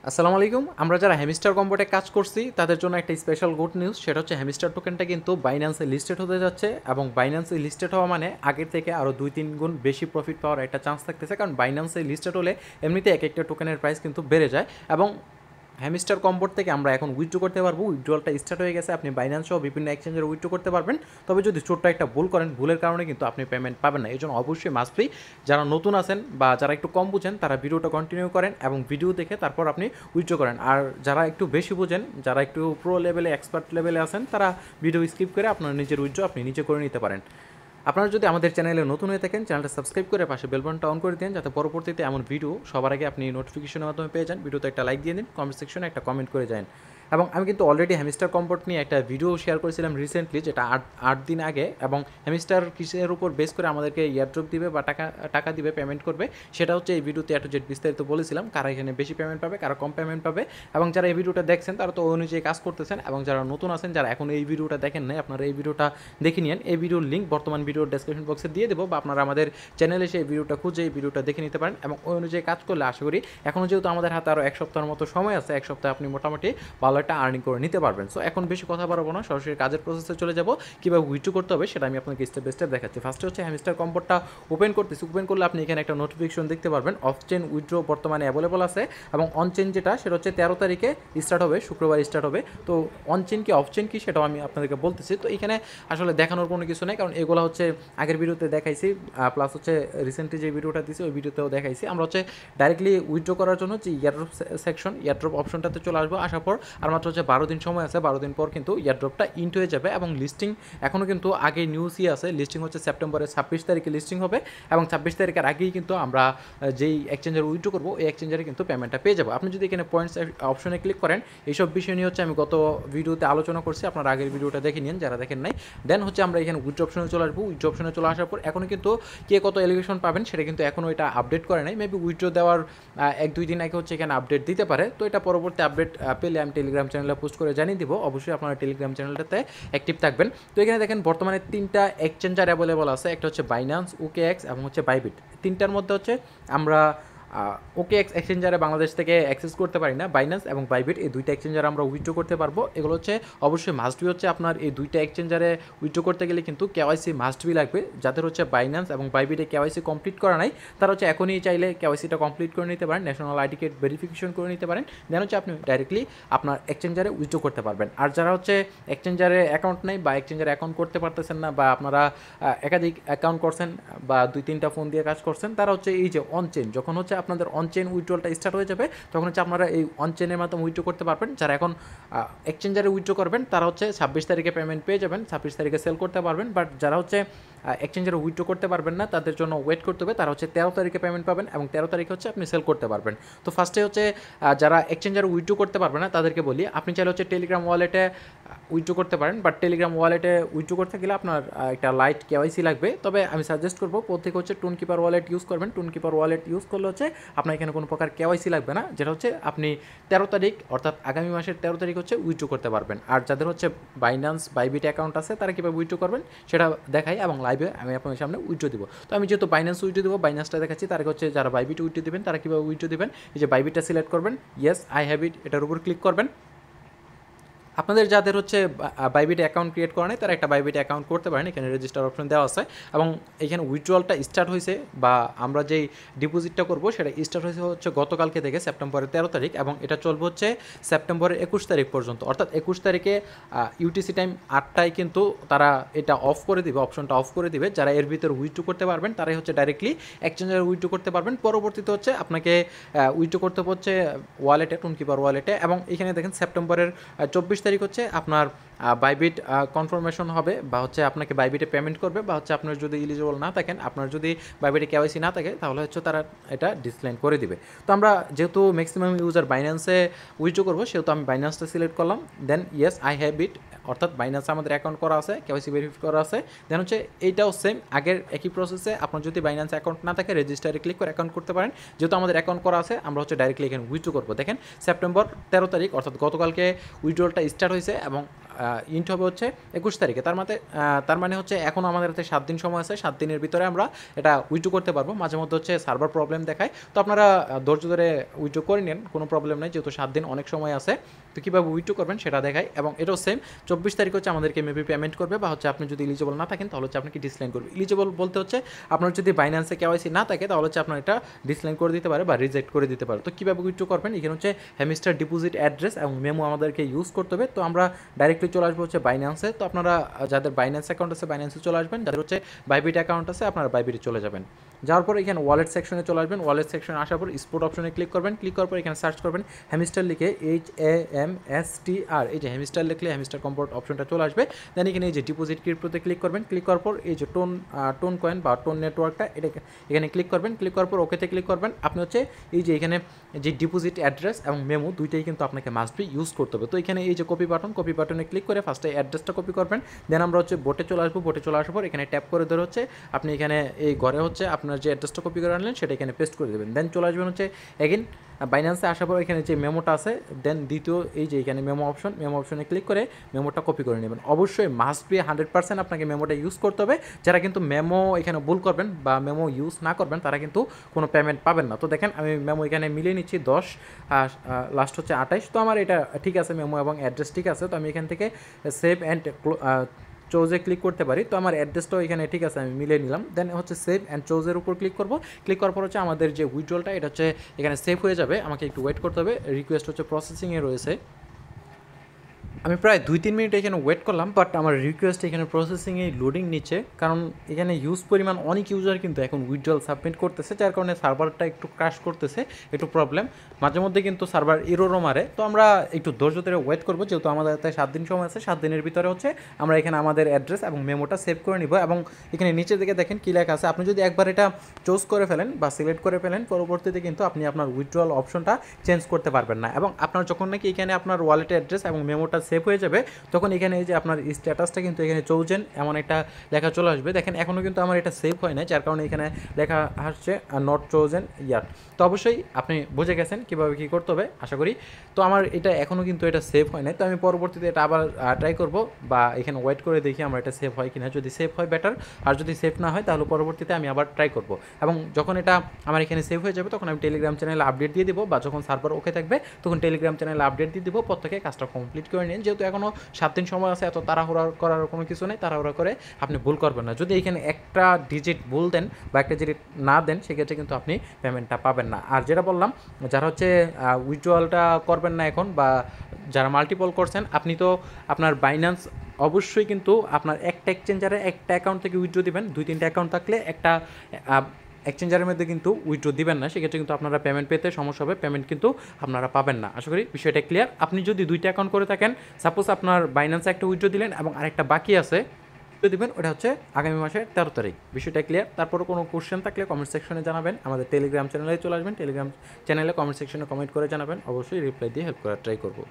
আসসালামু আলাইকুম। আমরা যারা হ্যামস্টার কম্বোটে কাজ করছি তাদের জন্য একটা স্পেশাল গুড নিউজ, সেটা হচ্ছে হ্যামস্টার টোকেনটা কিন্তু বাইন্যান্সে লিস্টেড হতে যাচ্ছে এবং বাইন্যান্সে লিস্টেড হওয়া মানে আগের থেকে আরও 2-3 গুণ বেশি প্রফিট পাওয়ার একটা চান্স থাকতেছে, কারণ বাইন্যান্সে লিস্টেড হলে এমনিতে এক একটা টোকেনের প্রাইস কিন্তু বেড়ে যায়। এবং হ্যামস্টার কম্বোট থেকে আমরা এখন উইথড্র করতে পারবো। উইথড্রলটা স্টার্ট হয়ে গেছে, আপনি বাইন্যান্স সহ বিভিন্ন এক্সচেঞ্জের উইথড্র করতে পারবেন। তবে যদি ছোট্ট একটা ভুল করেন, ভুলের কারণে কিন্তু আপনি পেমেন্ট পাবেন না। এই জন্য অবশ্যই মাস্ট বি যারা নতুন আছেন বা যারা একটু কম বুঝেন তারা ভিডিওটা কন্টিনিউ করেন এবং ভিডিও দেখে তারপর আপনি উইথড্র করেন। আর যারা একটু বেশি বুঝেন, যারা একটু প্রো লেভেলে এক্সপার্ট লেভেলে আছেন, তারা ভিডিও স্কিপ করে আপনার নিজের উইথড্র আপনি নিজে করে নিতে পারেন। আপনারা যদি আমাদের চ্যানেলে নতুন হয়ে থাকেন, চ্যানেলটা সাবস্ক্রাইব করে পাশে বেল বাটনটা অন করে দিন, যাতে পরবর্তীতে এমন ভিডিও সবার আগে আপনি নোটিফিকেশনের মাধ্যমে পেয়ে যান। ভিডিওতে একটা লাইক দিয়ে দিন, কমেন্ট সেকশনে একটা কমেন্ট করে যান। এবং আমি কিন্তু অলরেডি হ্যামস্টার কম্পোর্ট নিয়ে একটা ভিডিও শেয়ার করেছিলাম রিসেন্টলি, যেটা আট দিন আগে। এবং হ্যামস্টার কিসের উপর বেস করে আমাদেরকে ইয়ারড্রপ দিবে বা টাকা দিবে, পেমেন্ট করবে, সেটা হচ্ছে এই ভিডিওতে একটু জেড বিস্তারিত বলেছিলাম, কারা এখানে বেশি পেমেন্ট পাবে, কারা কম পেমেন্ট পাবে। এবং যারা এই ভিডিওটা দেখছেন তারা তো ওই অনুযায়ী কাজ করতেছেন, এবং যারা নতুন আছেন, যারা এখন এই ভিডিওটা দেখেন নাই, আপনারা এই ভিডিওটা দেখে নিন। এই ভিডিওর লিঙ্ক বর্তমান ভিডিওর ডেসক্রিপশন বক্সে দিয়ে দেবো, বা আপনারা আমাদের চ্যানেলে এসে এই ভিডিওটা খুঁজে এই ভিডিওটা দেখে নিতে পারেন। এবং ওই অনুযায়ী কাজ করলে আশা করি, এখনও যেহেতু আমাদের হাতে আরও এক সপ্তাহের মতো সময় আছে, এক সপ্তাহে আপনি মোটামুটি ভালো একটা আর্নিং করে নিতে পারবেন। সো এখন বেশি কথা বাড়াবো না, সরাসরি কাজের প্রসেসে চলে যাব। কীভাবে উইথড্র করতে হবে সেটা আমি আপনাকে স্টেপ বাই স্টেপ দেখাচ্ছি। ফার্স্টে হচ্ছে হ্যামস্টার কম্পোর্টটা ওপেন করতেছি। ওপেন করলে আপনি এখানে একটা নোটিফিকেশন দেখতে পারবেন, অফ চেন উইথড্র বর্তমানে অ্যাভেলেবল আছে। এবং অন চেন যেটা, সেটা হচ্ছে 13 তারিখে স্টার্ট হবে, শুক্রবার স্টার্ট হবে। তো অন চেন কি অফ চেন কি সেটাও আমি আপনাদেরকে বলতেছি। তো এখানে আসলে দেখানোর কোনো কিছু নেই, কারণ এগুলো হচ্ছে আগের ভিডিওতে দেখাইছি, প্লাস হচ্ছে রিসেন্টলি যে ভিডিওটা দিয়েছি ওই ভিডিওতেও দেখাইছি। আমরা হচ্ছে ডাইরেক্টলি উইথড্র করার জন্য যে ইয়ারড্রপ সেকশন, ইয়ারড্রপ অপশনটাতে চলে আসবো। আসার পর আর মাত্র হচ্ছে 12 দিন সময় আছে, 12 দিন পর কিন্তু ইয়ারড্রপটা ইন্ট হয়ে যাবে। এবং লিস্টিং এখনও কিন্তু আগে নিউজই আছে, লিস্টিং হচ্ছে সেপ্টেম্বরের 26 তারিখে লিস্টিং হবে। এবং 26 তারিখের আগেই কিন্তু আমরা যেই এক্সচেঞ্জার উইথড্র করবো ওই এক্সচেঞ্জারে কিন্তু পেমেন্টটা পেয়ে যাবো। আপনি যদি এখানে পয়েন্টস অপশনে ক্লিক করেন, এইসব বিষয় নিয়ে হচ্ছে আমি গত ভিডিওতে আলোচনা করছি, আপনার আগের ভিডিওটা দেখে নিন যারা দেখেন নাই। দেন হচ্ছে আমরা এখানে উইথড্র অপশনে চলে আসবো। উইথড্র অপশনে চলে আসার পর এখনও কিন্তু কে কত এলিগেশন পাবেন সেটা কিন্তু এখনও এটা আপডেট করে নাই। মেবি উইথড্র দেওয়ার 1-2 দিন আগে হচ্ছে এখানে আপডেট দিতে পারে। তো এটা পরবর্তী আপডেট পেলে আমি টেলিগ্রাম চ্যানেলে পোস্ট করে জানিয়ে দিব। অবশ্যই আপনারা টেলিগ্রাম চ্যানেলটাতে অ্যাক্টিভ থাকবেন। তো এখানে দেখেন বর্তমানে 3টা এক্সচেঞ্জার অ্যাভেলেবল আছে। একটা হচ্ছে বাইন্যান্স, OKX এবং হচ্ছে বাইবিট। 3টার মধ্যে হচ্ছে আমরা OKX এক্সচেঞ্জারে বাংলাদেশ থেকে অ্যাক্সেস করতে পারি না। বাইন্যান্স এবং বাইবিট এই 2টা এক্সচেঞ্জারে আমরা উইথড্র করতে পারবো। এগুলো হচ্ছে অবশ্যই মাস্ট বি, হচ্ছে আপনার এই 2টা এক্সচেঞ্জারে উইথড্র করতে গেলে কিন্তু কেওয়াইসি মাস্ট বি লাগবে। যাদের হচ্ছে বাইন্যান্স এবং বাইবিটে কেওয়াইসি কমপ্লিট করা নাই, তারা হচ্ছে এখনই চাইলে কেওয়াইসিটা কমপ্লিট করে নিতে পারেন, ন্যাশনাল আইডি কার্ড ভেরিফিকেশন করে নিতে পারেন। দেন হচ্ছে আপনি ডাইরেক্টলি আপনার এক্সচেঞ্জারে উইথড্র করতে পারবেন। আর যারা হচ্ছে এক্সচেঞ্জারে অ্যাকাউন্ট নেই বা এক্সচেঞ্জারে অ্যাকাউন্ট করতে পারতেছেন না, বা আপনারা একাধিক অ্যাকাউন্ট করছেন বা 2-3টা ফোন দিয়ে কাজ করছেন, তারা হচ্ছে এই যে অন চেন, যখন হচ্ছে আপনাদের অন চেন উইথড্রলটা স্টার্ট হয়ে যাবে, তখন হচ্ছে আপনারা এই অন চেনের মাধ্যমে উইথড্র করতে পারবেন। যারা এখন এক্সচেঞ্জারে উইথড্র করবেন তারা হচ্ছে 26 তারিখে পেমেন্ট পেয়ে যাবেন, 26 তারিখে সেল করতে পারবেন। বাট যারা হচ্ছে এক্সচেঞ্জারে উইথড্র করতে পারবেন না, তাদের জন্য ওয়েট করতে হবে। তারা হচ্ছে 13 তারিখে পেমেন্ট পাবেন এবং 13 তারিখে হচ্ছে আপনি সেল করতে পারবেন। তো ফার্স্টে হচ্ছে যারা এক্সচেঞ্জারে উইথড্র করতে পারবেন না তাদেরকে বলি, আপনি চাইলে হচ্ছে টেলিগ্রাম ওয়ালেটে উইথড্র করতে পারেন। বাট টেলিগ্রাম ওয়ালেটে উইথড্র করতে গেলে আপনার একটা লাইট কেওয়াইসি লাগবে। তবে আমি সাজেস্ট করবো প্রত্যেকে হচ্ছে টুন কিপার ওয়ালেট ইউজ করবেন। টুন কিপার ওয়ালেট ইউজ করলে হচ্ছে আপনার এখানে কোনো প্রকার কেওয়াইসি লাগবে না, যেটা হচ্ছে আপনি 13 তারিখ অর্থাৎ আগামী মাসের 13 তারিখ হচ্ছে উইথড্র করতে পারবেন। আর যাদের হচ্ছে বাইন্যান্স বাইবিট অ্যাকাউন্ট আছে তারা কীভাবে উইথড্র করবেন সেটা দেখাই, এবং লাইভে আমি আপনাদের সামনে উইথড্র দিব। তো আমি যেহেতু বাইন্যান্স উইথড্র দেবো, বাইন্যান্সটা দেখাচ্ছি। তার হচ্ছে যারা বাইবিট উইথড্র দেবেন তারা কীভাবে উইথড্র দেবেন, এই যে বাইবিটটা সিলেক্ট করবেন, ইয়েস আই হ্যাভ ইট, এটার উপর ক্লিক করবেন। আপনাদের যাদের হচ্ছে বাইবিট অ্যাকাউন্ট ক্রিয়েট করা নেই তারা একটা বাইবিট অ্যাকাউন্ট করতে পারেন, এখানে রেজিস্টার অপশন দেওয়া আছে। এবং এখানে উইথড্রলটা স্টার্ট হয়েছে, বা আমরা যেই ডিপোজিটটা করবো সেটা স্টার্ট হয়েছে হচ্ছে গতকালকে থেকে, সেপ্টেম্বরের 13 তারিখ, এবং এটা চলবে হচ্ছে সেপ্টেম্বরের 21 তারিখ পর্যন্ত। অর্থাৎ 21 তারিখে ইউটিসি টাইম 8টায় কিন্তু তারা এটা অফ করে দিবে, অপশনটা অফ করে দিবে। যারা এর ভিতরে উইথড্র করতে পারবেন তারাই হচ্ছে ডাইরেক্টলি এক্সচেঞ্জারে উইথড্র করতে পারবেন। পরবর্তীতে হচ্ছে আপনাকে উইথড্র করতে হচ্ছে ওয়ালেটে, টুনকিপার ওয়ালেটে। এবং এখানে দেখেন সেপ্টেম্বরের 24 তারিখ হচ্ছে আপনার বাইবিট কনফার্মেশন হবে, বা হচ্ছে আপনাকে বাইবিটে পেমেন্ট করবে, বা হচ্ছে আপনার যদি এলিজিবল না থাকেন, আপনার যদি বাইবিটে কেওয়াইসি না থাকে, তাহলে হচ্ছে তারা এটা ডিসক্লাইন করে দিবে। তো আমরা যেহেতু ম্যাক্সিমাম ইউজার বাইন্যান্সে উইথড্র করবো, সেহেতু আমি বাইন্যান্সটা সিলেক্ট করলাম। দেন ইয়েস আই হ্যাভ ইট, অর্থাৎ বাইন্যান্সে আমাদের অ্যাকাউন্ট করা আছে, কেওয়াইসি ভেরিফাই করা আছে। দেন হচ্ছে এইটাও সেম আগের একই প্রসেসে, আপনার যদি বাইন্যান্স অ্যাকাউন্ট না থাকে রেজিস্টারে ক্লিক করে অ্যাকাউন্ট করতে পারেন। যেহেতু আমাদের অ্যাকাউন্ট করা আছে, আমরা হচ্ছে ডাইরেক্টলি এখানে উইথড্র করবো। দেখেন সেপ্টেম্বর 13 তারিখ অর্থাৎ গতকালকে উইথড্রলটা স্টার্ট হয়েছে, এবং ইন্ট হবে হচ্ছে 21 তারিখে। তার মানে হচ্ছে এখনও আমাদের হাতে 7 দিন সময় আছে। 7 দিনের ভিতরে আমরা এটা উইথড্র করতে পারবো। মাঝে মধ্যে হচ্ছে সার্ভার প্রবলেম দেখায়, তো আপনারা ধৈর্য ধরে উইথড্র করে নেন, কোনো প্রবলেম নেই, যেহেতু 7 দিন অনেক সময় আছে। তো কীভাবে উইথড্র করবেন সেটা দেখায়, এবং এটাও সেম 24 তারিখ হচ্ছে আমাদেরকে মেবি পেমেন্ট করবে, বা হচ্ছে আপনি যদি এলিজিবল না থাকেন তাহলে হচ্ছে আপনাকে ডিসলাইন করবে। এলিজিবল বলতে হচ্ছে আপনার যদি বাইন্যান্সে কেওয়াইসি না থাকে তাহলে হচ্ছে আপনার এটা ডিসলাইন করে দিতে পারে বা রিজেক্ট করে দিতে পারে। তো কীভাবে উইথড্র করবেন, এখানে হচ্ছে হ্যামস্টার ডিপোজিট অ্যাড্রেস এবং মেমো আমাদেরকে ইউজ করতে হবে। তো আমরা ডাইরেক্টলি চলে আসবো হচ্ছে বাইন্যান্সে। তো আপনারা যাদের বাইন্যান্স অ্যাকাউন্ট আছে বাইন্যান্সে চলে আসবেন, যাদের হচ্ছে বাইবিট অ্যাকাউন্ট আছে আপনারা বাইবিটে চলে যাবেন। যাওয়ার পর এখানে ওয়ালেট সেকশনে চলে আসবেন। ওয়ালেট সেকশনে আসার পর স্পোর্ট অপশনে ক্লিক করবেন। ক্লিক করার পর এখানে সার্চ করবেন হ্যামস্টার লিখে HAMSTR, এই যে হ্যামস্টার লিখলে হ্যামস্টার কম্পোর্ট অপশনটা চলে আসবে। দেন এখানে এই যে ডিপোজিট ক্রিপ্টোতে ক্লিক করবেন। ক্লিক করার পর এই যে টোন কয়েন বা টোন নেটওয়ার্কটা এটা এখানে ক্লিক করবেন। ক্লিক করার পর ওকেতে ক্লিক করবেন। আপনি হচ্ছে এই যে এখানে যে ডিপোজিট অ্যাড্রেস এবং মেমো দুইটাই কিন্তু আপনাকে মাস্ট বি ইউজ করতে হবে। তো এখানে এই যে কপি বাটনে ক্লিক করে ফার্স্টে অ্যাড্রেসটা কপি করবেন। দেন আমরা হচ্ছে বোটে চলে আসবো। বোটে চলে আসার পর এখানে ট্যাপ করে ধরে হচ্ছে আপনি এখানে এই ঘরে হচ্ছে আপনার যে অ্যাড্রেসটা কপি করে আনলেন সেটা এখানে পেস্ট করে দেবেন। দেন চলে আসবেন হচ্ছে এগেন বাইন্যান্সে আসার পর এখানে যে মেমোটা আছে, দেন দ্বিতীয় এই যে এখানে মেমো অপশনে ক্লিক করে মেমোটা কপি করে নেবেন। অবশ্যই মাস্ট বি 100% আপনাকে মেমোটা ইউজ করতে হবে। যারা কিন্তু মেমো এখানে ভুল করবেন বা মেমো ইউজ না করবেন তারা কিন্তু কোনো পেমেন্ট পাবেন না। তো দেখেন আমি মেমো এখানে মিলিয়ে নিচ্ছি 10 লাস্ট হচ্ছে 28। তো আমার এটা ঠিক আছে, মেমো এবং অ্যাড্রেস ঠিক আছে। তো আমি এখান থেকে সেভ অ্যান্ড চোজে ক্লিক করতে পারি। তো আমার অ্যাড্রেসটাও এখানে ঠিক আছে, আমি মিলিয়ে নিলাম। দেন হচ্ছে সেভ অ্যান্ড চোজের উপর ক্লিক করব। ক্লিক করার পর হচ্ছে আমাদের যে উইথড্রলটা এটা হচ্ছে এখানে সেভ হয়ে যাবে। আমাকে একটু ওয়েট করতে হবে, রিকোয়েস্ট হচ্ছে প্রসেসিংয়ে রয়েছে। আমি প্রায় 2-3 মিনিট এখানে ওয়েট করলাম, বাট আমার রিকোয়েস্ট এখানে প্রসেসিংয়ে লোডিং নিচ্ছে, কারণ এখানে ইউজ পরিমাণ অনেক ইউজার কিন্তু এখন উইথড্রল সাবমিট করতেছে, যার কারণে সার্ভারটা একটু ক্র্যাশ করতেছে, একটু প্রবলেম। মাঝে মধ্যে কিন্তু সার্ভার এররও মারে। তো আমরা একটু ধৈর্য ধরে ওয়েট করবো, যেহেতু আমাদের হাতে 7 দিন সময় আছে। 7 দিনের ভিতরে হচ্ছে আমরা এখানে আমাদের অ্যাড্রেস এবং মেমোটা সেভ করে নিব। এবং এখানে নিচের দিকে দেখেন কী লেখা আছে, আপনি যদি একবার এটা চুজ করে ফেলেন বা সিলেক্ট করে ফেলেন, পরবর্তীতে কিন্তু আপনি আপনার উইথড্রল অপশনটা চেঞ্জ করতে পারবেন না। এবং আপনার যখন নাকি এখানে আপনার ওয়ালেটের অ্যাড্রেস এবং মেমোটা সেভ হয়ে যাবে, তখন এখানে এই যে আপনার স্ট্যাটাসটা কিন্তু এখানে চৌজেন এমন একটা লেখা চলে আসবে। দেখেন এখনও কিন্তু আমার এটা সেভ হয় না, যার কারণে এখানে লেখা আসছে নট চৌজেন ইয়ার। তো অবশ্যই আপনি বুঝে গেছেন কীভাবে কী করতে হবে আশা করি। তো আমার এটা এখনও কিন্তু এটা সেভ হয় না। তো আমি পরবর্তীতে এটা আবার ট্রাই করব, বা এখানে ওয়েট করে দেখি আমার এটা সেভ হয় কিনা। যদি সেভ হয় বেটার, আর যদি সেভ না হয় তাহলে পরবর্তীতে আমি আবার ট্রাই করব। এবং যখন এটা আমার এখানে সেভ হয়ে যাবে তখন আমি টেলিগ্রাম চ্যানেলে আপডেট দিয়ে দিব, বা যখন সার্ভার ওকে থাকবে তখন টেলিগ্রাম চ্যানেলে আপডেট দিয়ে দিব। প্রত্যেকে কাজটা কমপ্লিট করে নিন, যেহেতু এখনও 7 দিন সময় আছে, এত তাড়াহুড়া করার কোনো কিছু নেই। তাড়াহুড়া করে আপনি ভুল করবেন না। যদি এখানে একটা ডিজিট ভুল দেন বা একটা ডিজিট না দেন, সেক্ষেত্রে কিন্তু আপনি পেমেন্টটা পাবেন না। আর যেটা বললাম, যারা হচ্ছে উইথড্রলটা করবেন না এখন, বা যারা মাল্টিপল করছেন, আপনি তো আপনার বাইন্যান্স অবশ্যই কিন্তু আপনার একটা এক্সচেঞ্জারে একটা অ্যাকাউন্ট থেকে উইথড্র দিবেন। 2-3টা অ্যাকাউন্ট থাকলে একটা এক্সচেঞ্জারের মধ্যে কিন্তু উইথড্র দিবেন না, সেক্ষেত্রে কিন্তু আপনারা পেমেন্ট পেতে সমস্যা হবে, পেমেন্ট কিন্তু আপনারা পাবেন না। আশা করি বিষয়টা ক্লিয়ার। আপনি যদি 2টা অ্যাকাউন্ট করে থাকেন, সাপোজ আপনার বাইন্যান্সে একটা উইথড্র দিলেন এবং আরেকটা বাকি আছে, দিবেন ওটা হচ্ছে আগামী মাসের 13 তারিখ। বিষয়টা ক্লিয়ার। তারপরে কোনো কোশ্চেন থাকলে কমেন্ট সেকশনে জানাবেন। আমাদের টেলিগ্রাম চ্যানেলে চলে আসবেন, টেলিগ্রাম চ্যানেলে কমেন্ট সেকশনে কমেন্ট করে জানাবেন। অবশ্যই রিপ্লাই দিয়ে হেল্প করার ট্রাই করবো।